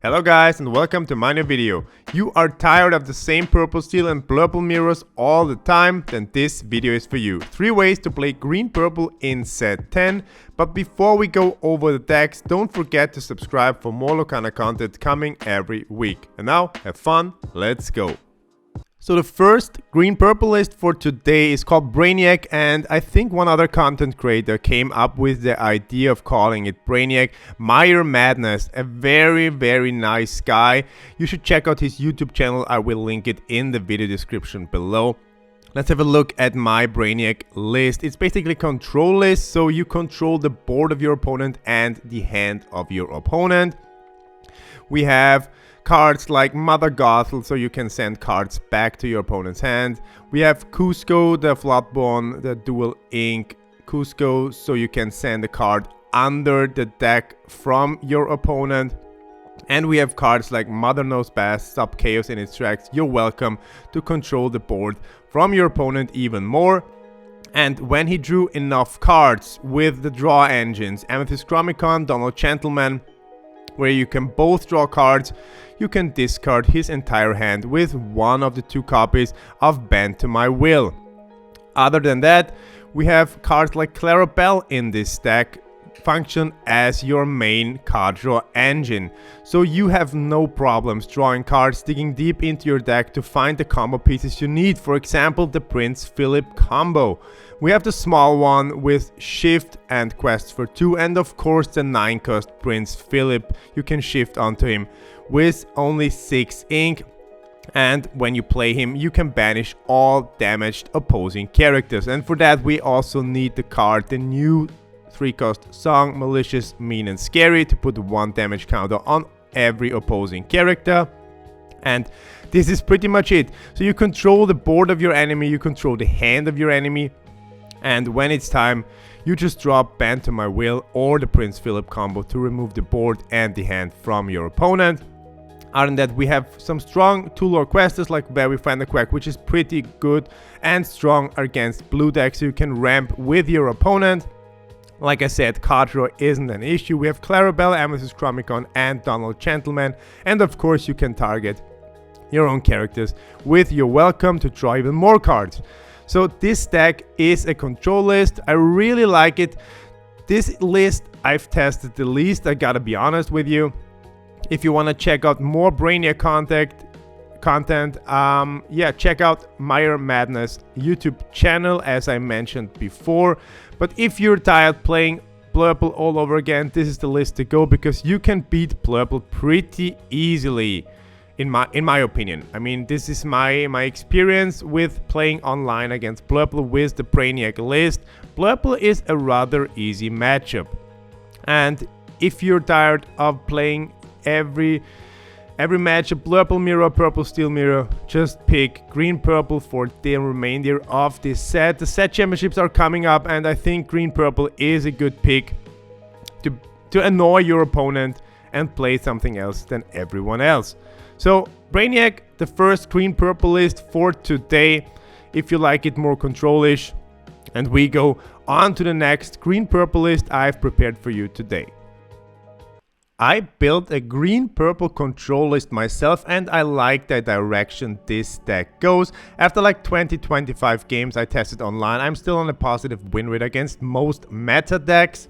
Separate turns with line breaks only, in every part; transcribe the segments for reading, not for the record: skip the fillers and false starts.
Hello guys and welcome to my new video. You are tired of the same purple steel and blurple mirrors all the time? Then this video is for you. 3 ways to play green purple in set 10. But before we go over the decks, don't forget to subscribe for more Lorcana content coming every week. And now have fun, let's go. So the first green purple list for today is called Brainiac, and I think one other content creator came up with the idea of calling it Brainiac. Meyer Madness, a very nice guy. You should check out his YouTube channel, I will link it in the video description below. Let's have a look at my Brainiac list. It's basically a control list, so you control the board of your opponent and the hand of your opponent. We have cards like Mother Gothel, so you can send cards back to your opponent's hand. We have Cusco, the Floodborn, the dual ink Cusco, so you can send a card under the deck from your opponent. And we have cards like Mother Knows Best, Stop Chaos in its tracks. You're welcome to control the board from your opponent even more. And when he drew enough cards with the draw engines, Amethyst Chromicon, Donald Gentleman, where you can both draw cards, you can discard his entire hand with one of the 2 copies of Bend to My Will. Other than that, we have cards like Clarabelle in this deck function as your main card draw engine. So you have no problems drawing cards, digging deep into your deck to find the combo pieces you need. For example, the Prince Philip combo. We have the small one with shift and quest for 2, and of course the 9-cost Prince Philip. You can shift onto him with only 6 ink, and when you play him you can banish all damaged opposing characters. And for that we also need the card, the new 3-cost Song, Malicious, Mean and Scary, to put 1 damage counter on every opposing character. And this is pretty much it. So you control the board of your enemy, you control the hand of your enemy, and when it's time, you just drop Bend to My Will or the Prince Philip combo to remove the board and the hand from your opponent. Other than that, we have some strong 2-lore questers like Where We Find the Quack, which is pretty good and strong against blue decks, so you can ramp with your opponent. Like I said, card draw isn't an issue. We have Clarabelle, Amethyst Chromicon and Donald Gentleman, and of course you can target your own characters with your welcome to draw even more cards. So this deck is a control list. I really like it. This list I've tested the least, I gotta be honest with you. If you want to check out more Brainiac content, yeah, check out Meyer Madness YouTube channel as I mentioned before. But if you're tired playing Blurple all over again, this is the list to go, because you can beat Blurple pretty easily. In my opinion. I mean, this is my experience with playing online against Blurple with the Brainiac list. Blurple is a rather easy matchup. And if you're tired of playing every matchup Blurple mirror, purple steel mirror, just pick green purple for the remainder of this set. The set championships are coming up, and I think green purple is a good pick to annoy your opponent and play something else than everyone else. So Brainiac, the first green purple list for today, if you like it more control-ish. And we go on to the next green purple list I've prepared for you today. I built a green purple control list myself, and I like the direction this deck goes. After like 20-25 games I tested online, I'm still on a positive win rate against most meta decks.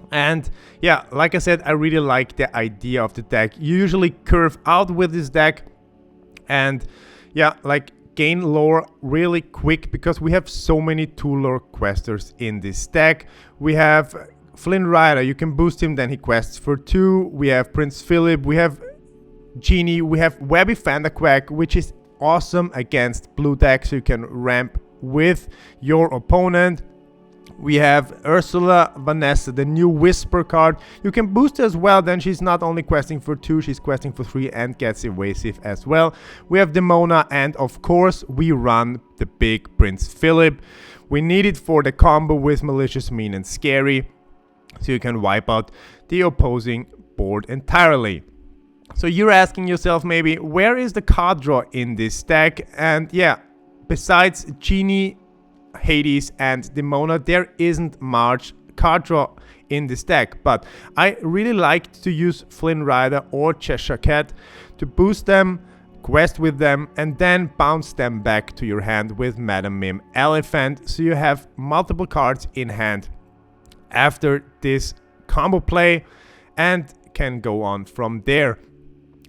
And yeah, like I said, I really like the idea of the deck. You usually curve out with this deck and yeah, like gain lore really quick, because we have so many 2-lore questers in this deck. We have Flynn Rider, you can boost him, then he quests for 2. We have Prince Philip, we have Genie, we have Where We Find the Quack, which is awesome against blue decks, so you can ramp with your opponent. We have Ursula Vanessa, the new Whisper card. You can boost her as well, then she's not only questing for 2, she's questing for 3 and gets evasive as well. We have Demona, and of course we run the big Prince Philip. We need it for the combo with Malicious, Mean and Scary, so you can wipe out the opposing board entirely. So you're asking yourself maybe, where is the card draw in this deck? And yeah, besides Genie, Hades and Demona, there isn't much card draw in this deck. But I really like to use Flynn Rider or Cheshire Cat to boost them, quest with them, and then bounce them back to your hand with Madam Mim Elephant, so you have multiple cards in hand after this combo play and can go on from there.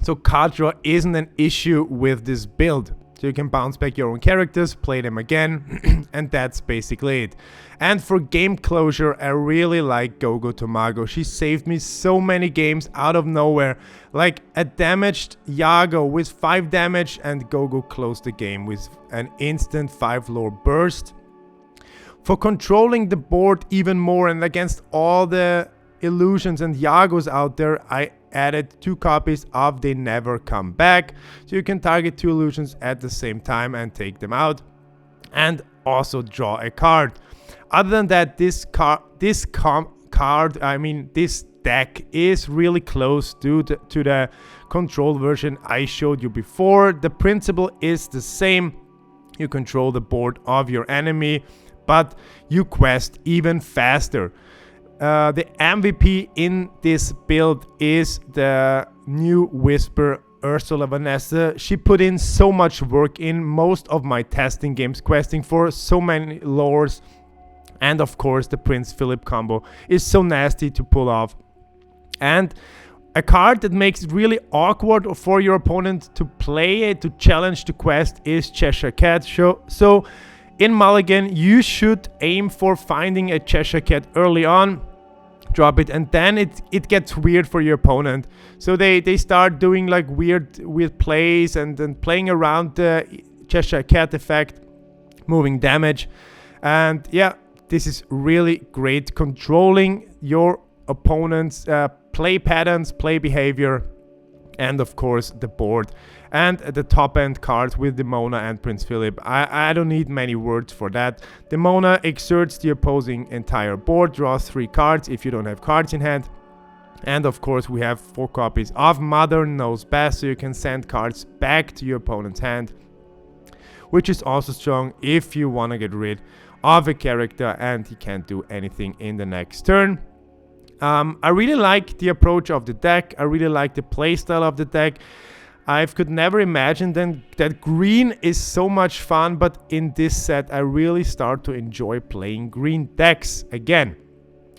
So card draw isn't an issue with this build. So you can bounce back your own characters, play them again, and that's basically it. And for game closure, I really like Gogo Tomago. She saved me so many games out of nowhere. Like a damaged Yago with 5 damage, and Gogo closed the game with an instant 5 lore burst. For controlling the board even more and against all the illusions and Yagos out there, I added 2 copies of They Never Come Back, so you can target 2 illusions at the same time and take them out, and also draw a card. Other than that, this deck is really close to the control version I showed you before. The principle is the same. You control the board of your enemy, but you quest even faster. The MVP in this build is the new Whisper Ursula Vanessa. She put in so much work in most of my testing games, questing for so many lores, and of course the Prince Philip combo is so nasty to pull off. And a card that makes it really awkward for your opponent to play it, to challenge the quest, is Cheshire Cat. So in Mulligan, you should aim for finding a Cheshire Cat early on, drop it, and then it gets weird for your opponent. So they start doing like weird plays and then playing around the Cheshire Cat effect, moving damage. And yeah, this is really great controlling your opponent's play patterns, play behavior, and of course the board. And the top end cards with Demona and Prince Philip, I don't need many words for that. Demona exerts the opposing entire board, draws 3 cards if you don't have cards in hand. And of course we have 4 copies of Mother Knows Best, so you can send cards back to your opponent's hand, which is also strong if you want to get rid of a character and he can't do anything in the next turn. I really like the approach of the deck. I really like the playstyle of the deck. I could never imagine then that green is so much fun, but in this set I really start to enjoy playing green decks again.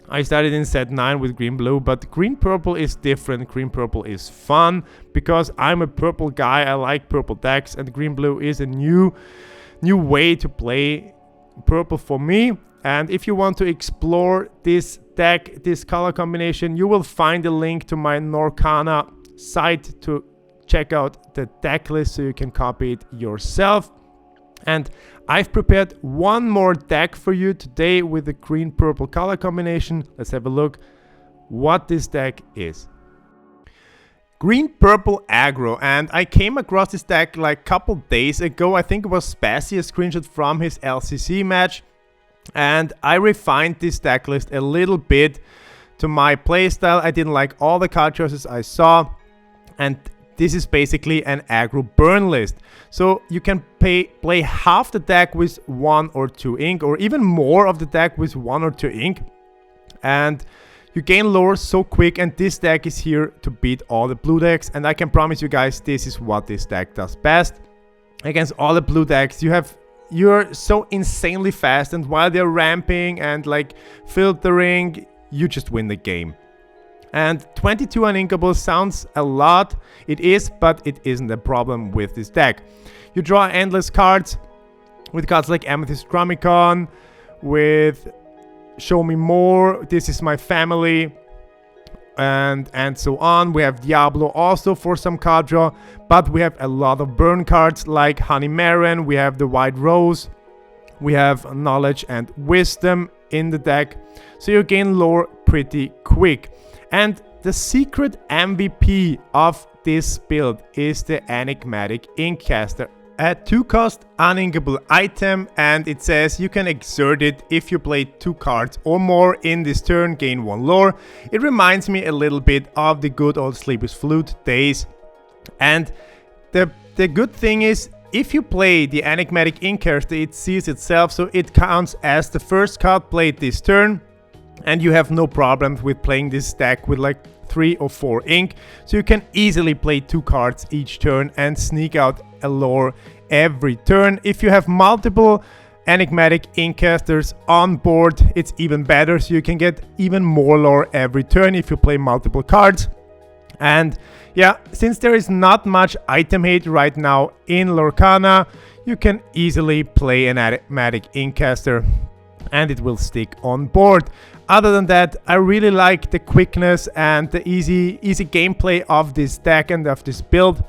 I started in set 9 with green blue, but green purple is different. Green purple is fun because I'm a purple guy. I like purple decks, and green blue is a new way to play purple for me. And if you want to explore this deck, this color combination, you will find a link to my Lorcana site to check out the deck list so you can copy it yourself. And I've prepared one more deck for you today with the green purple color combination. Let's have a look what this deck is. Green purple aggro, and I came across this deck like a couple days ago. I think it was Spassy, a screenshot from his LCC match, and I refined this deck list a little bit to my playstyle. I didn't like all the card choices I saw, and this is basically an aggro burn list. So you can play half the deck with 1 or 2 ink, or even more of the deck with 1 or 2 ink. And you gain lore so quick, and this deck is here to beat all the blue decks. And I can promise you guys, this is what this deck does best. Against all the blue decks, you're so insanely fast, and while they're ramping and like filtering, you just win the game. And 22 uninkable sounds a lot. It is, but it isn't a problem with this deck. You draw endless cards with cards like Amethyst Chromicon, with Show Me More, This Is My Family, and so on. We have Diablo also for some card draw, but we have a lot of burn cards like Honey Marin, we have the White Rose, we have Knowledge and Wisdom in the deck, so you gain lore pretty quick. And the secret MVP of this build is the Enigmatic Inkcaster, a 2-cost uninkable item, and it says you can exert it if you play 2 cards or more in this turn, gain 1 lore. It reminds me a little bit of the good old Sleeper's Flute days. And the good thing is, if you play the Enigmatic Inkcaster, it sees itself, so it counts as the first card played this turn. and you have no problems with playing this deck with like 3 or 4 ink, so you can easily play 2 cards each turn and sneak out a lore every turn. If you have multiple enigmatic Inkcasters on board, it's even better, so you can get even more lore every turn if you play multiple cards. And yeah, since there is not much item hate right now in Lorcana, you can easily play an enigmatic Inkcaster and it will stick on board. Other than that, I really like the quickness and the easy gameplay of this deck and of this build.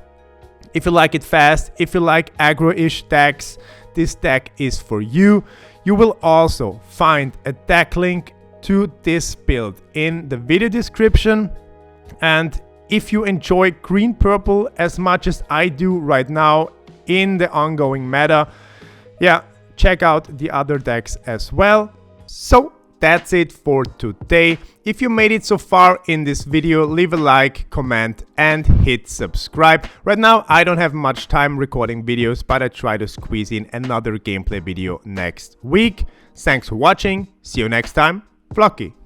If you like it fast, if you like aggro-ish decks, this deck is for you. You will also find a deck link to this build in the video description. And if you enjoy green-purple as much as I do right now in the ongoing meta, yeah, check out the other decks as well. So that's it for today. If you made it so far in this video, leave a like, comment and hit subscribe. Right now I don't have much time recording videos, but I try to squeeze in another gameplay video next week. Thanks for watching. See you next time. Flokki.